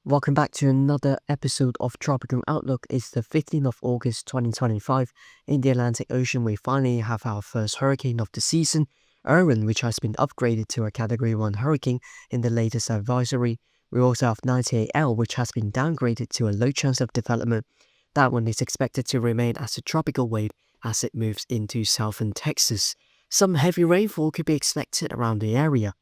Welcome back to another episode of Tropical Outlook. It's the 15th of August 2025. In the Atlantic Ocean, we finally have our first hurricane of the season, Erin, which has been upgraded to a Category 1 hurricane in the latest advisory. We also have 98L, which has been downgraded to a low chance of development. That one is expected to remain as a tropical wave as it moves into southern Texas. Some heavy rainfall could be expected around the area.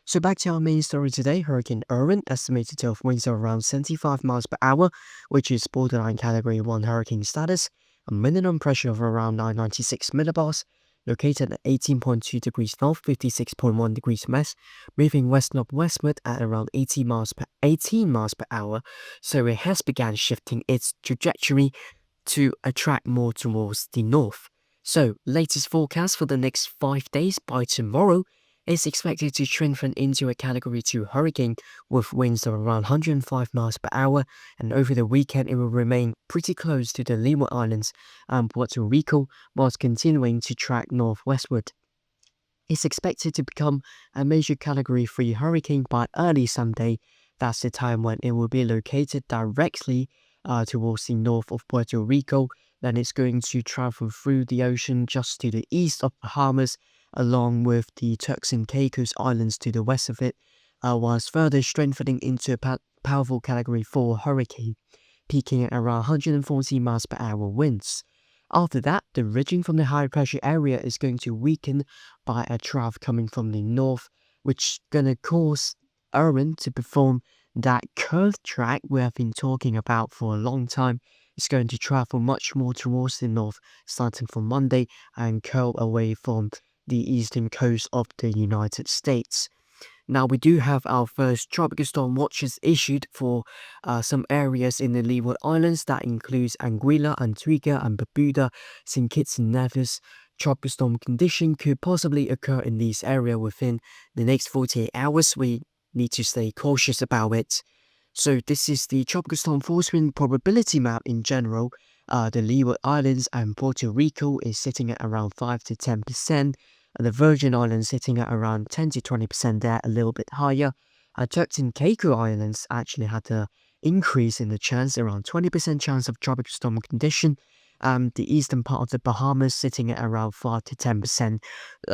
So back to our main story today, Hurricane Erin, estimated to have winds of around 75 miles per hour, which is borderline Category 1 hurricane status, a minimum pressure of around 996 millibars, located at 18.2 degrees north, 56.1 degrees west, moving west-northwestward at around 18 miles per hour, so it has begun shifting its trajectory to attract more towards the north. So, latest forecast for the next 5 days by tomorrow is expected to strengthen into a Category 2 hurricane with winds of around 105 miles per hour, and over the weekend it will remain pretty close to the Leeward Islands and Puerto Rico whilst continuing to track northwestward. It's expected to become a major Category 3 hurricane by early Sunday. That's the time when it will be located directly towards the north of Puerto Rico. Then it's going to travel through the ocean just to the east of Bahamas, along with the Turks and Caicos Islands to the west of it, whilst further strengthening into a powerful Category 4 hurricane, peaking at around 140 miles per hour winds. After that, the ridging from the high pressure area is going to weaken by a trough coming from the north, which is going to cause Erin to perform that curved track we have been talking about for a long time. It's going to travel much more towards the north, starting from Monday and curl away from the eastern coast of the United States. Now, we do have our first tropical storm watches issued for some areas in the Leeward Islands. That includes Anguilla, Antigua, and Barbuda, St. Kitts and Nevis. Tropical storm condition could possibly occur in these areas within the next 48 hours. We need to stay cautious about it. So this is the tropical storm force wind probability map in general. The Leeward Islands and Puerto Rico is sitting at around 5 to 10%. And the Virgin Islands sitting at around 10 to 20% there, a little bit higher. Turks and Caicos Islands actually had an increase in the chance, around 20% chance of tropical storm condition. The eastern part of the Bahamas sitting at around 5 to 10%.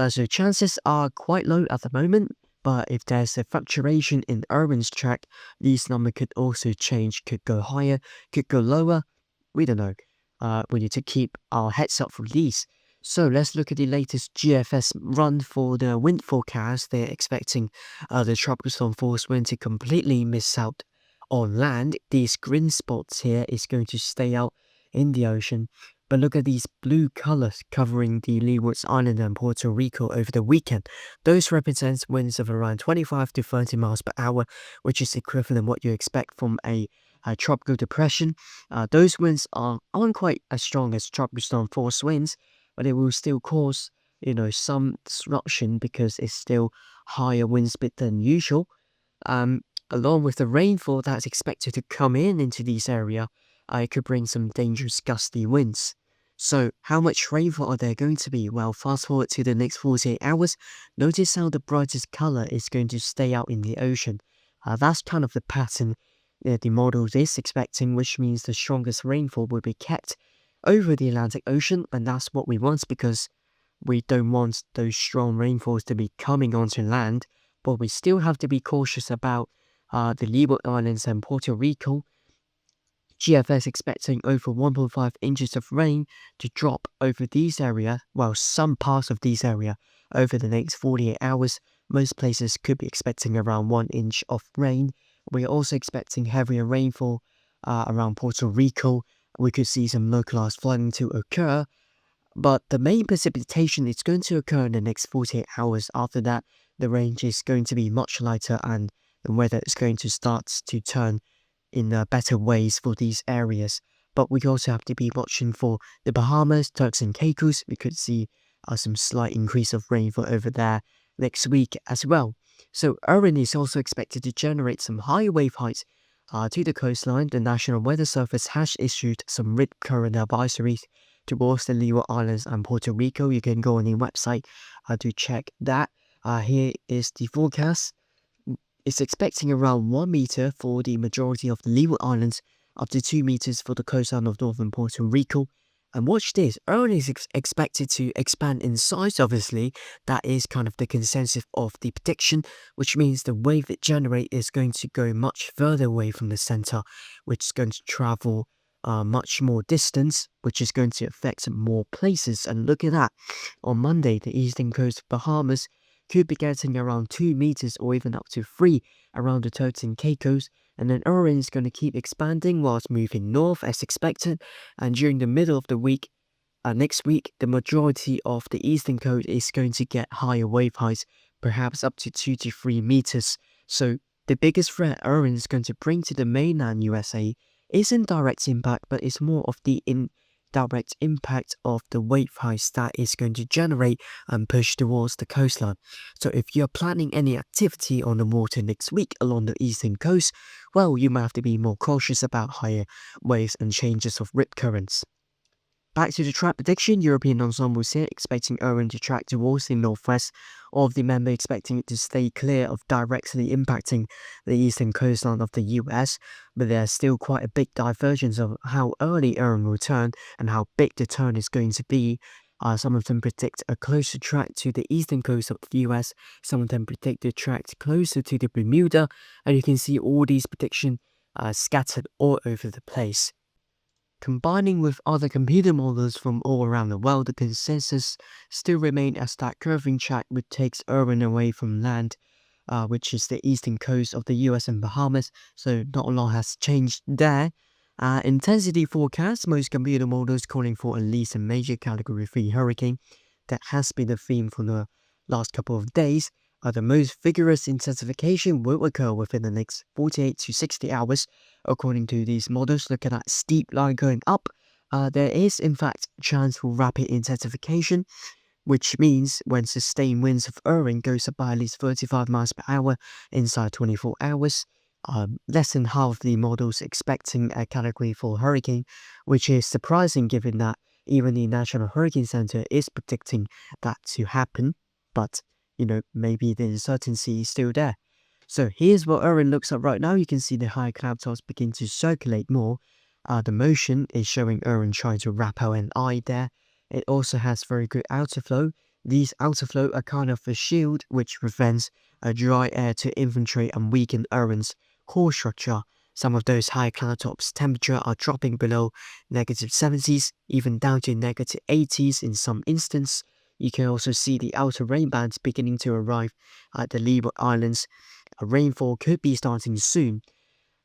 So chances are quite low at the moment, but if there's a fluctuation in Erin's track, these numbers could also change, could go higher, could go lower. We don't know. We need to keep our heads up for these. So let's look at the latest GFS run for the wind forecast. They're expecting the tropical storm force wind to completely miss out on land. These green spots here is going to stay out in the ocean. But look at these blue colors covering the Leeward Islands and Puerto Rico over the weekend. Those represent winds of around 25 to 30 miles per hour, which is equivalent to what you expect from a tropical depression. Those winds aren't quite as strong as tropical storm force winds, but it will still cause, some disruption because it's still higher wind speed than usual. Along with the rainfall that's expected to come into this area, it could bring some dangerous gusty winds. So how much rainfall are there going to be? Well, fast forward to the next 48 hours, notice how the brightest color is going to stay out in the ocean. That's kind of the pattern the model is expecting, which means the strongest rainfall will be kept over the Atlantic Ocean, and that's what we want because we don't want those strong rainfalls to be coming onto land, but we still have to be cautious about the Leeward Islands and Puerto Rico. GFS expecting over 1.5 inches of rain to drop over these areas, well, some parts of these areas over the next 48 hours. Most places could be expecting around 1 inch of rain. We're also expecting heavier rainfall around Puerto Rico. We could see some localized flooding to occur, but the main precipitation is going to occur in the next 48 hours. After that, the range is going to be much lighter and the weather is going to start to turn in better ways for these areas. But we also have to be watching for the Bahamas, Turks and Caicos. We could see some slight increase of rainfall over there next week as well. So Erin is also expected to generate some high wave heights to the coastline. The National Weather Service has issued some rip current advisories towards the Leeward Islands and Puerto Rico. You can go on the website to check that. Here is the forecast. is expecting around 1 meter for the majority of the Leeward Islands, up to 2 meters for the coastline of northern Puerto Rico. And watch this, Erin is expected to expand in size, obviously. That is kind of the consensus of the prediction, which means the wave it generates is going to go much further away from the center, which is going to travel much more distance, which is going to affect more places. And look at that. On Monday, the eastern coast of Bahamas could be getting around 2 meters or even up to 3 around the Turks and Caicos. And then Erin is going to keep expanding whilst moving north as expected. And during the middle of the week, next week, the majority of the eastern coast is going to get higher wave heights, perhaps up to 2 to 3 meters. So the biggest threat Erin is going to bring to the mainland USA isn't direct impact, but it's more of the indirect impact of the wave heights that is going to generate and push towards the coastline. So if you're planning any activity on the water next week along the eastern coast, well, you might have to be more cautious about higher waves and changes of rip currents. Back to the track prediction, European ensembles here expecting Erin to track towards the northwest, of the member expecting it to stay clear of directly impacting the eastern coastline of the US, but there's still quite a big divergence of how early Erin will turn and how big the turn is going to be. Some of them predict a closer track to the eastern coast of the US, some of them predict the track closer to the Bermuda, and you can see all these predictions scattered all over the place. Combining with other computer models from all around the world, the consensus still remains as that curving track which takes Erin away from land, which is the eastern coast of the US and Bahamas, so not a lot has changed there. Intensity forecast, most computer models calling for at least a major Category 3 hurricane. That has been the theme for the last couple of days. The most vigorous intensification will occur within the next 48 to 60 hours. According to these models, look at that steep line going up. There is, in fact, a chance for rapid intensification, which means when sustained winds of Erin goes up by at least 35 miles per hour inside 24 hours, less than half of the models expecting a Category 4 hurricane, which is surprising given that even the National Hurricane Center is predicting that to happen. But maybe the uncertainty is still there. So here's what Erin looks like right now. You can see the high cloud tops begin to circulate more. The motion is showing Erin trying to wrap out an eye there. It also has very good outer flow. These outer flow are kind of a shield which prevents a dry air to infiltrate and weaken Erin's core structure. Some of those high cloud tops temperature are dropping below -70s, even down to -80s in some instances. You can also see the outer rain bands beginning to arrive at the Leeward Islands. A rainfall could be starting soon.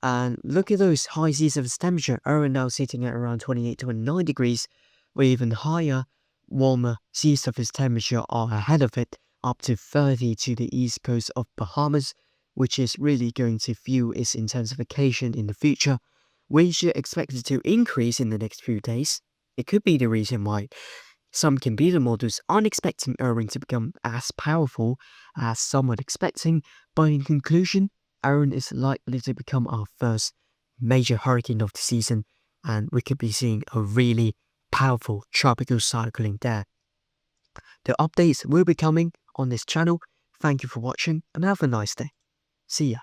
And look at those high sea surface temperature. Erin now sitting at around 28 to 29 degrees, with even higher, warmer sea surface temperature are ahead of it, up to 30 to the east coast of Bahamas, which is really going to fuel its intensification in the future, which is expected to increase in the next few days. It could be the reason why some computer models aren't expecting Erin to become as powerful as some were expecting, but in conclusion, Erin is likely to become our first major hurricane of the season, and we could be seeing a really powerful tropical cyclone there. The updates will be coming on this channel. Thank you for watching and have a nice day. See ya.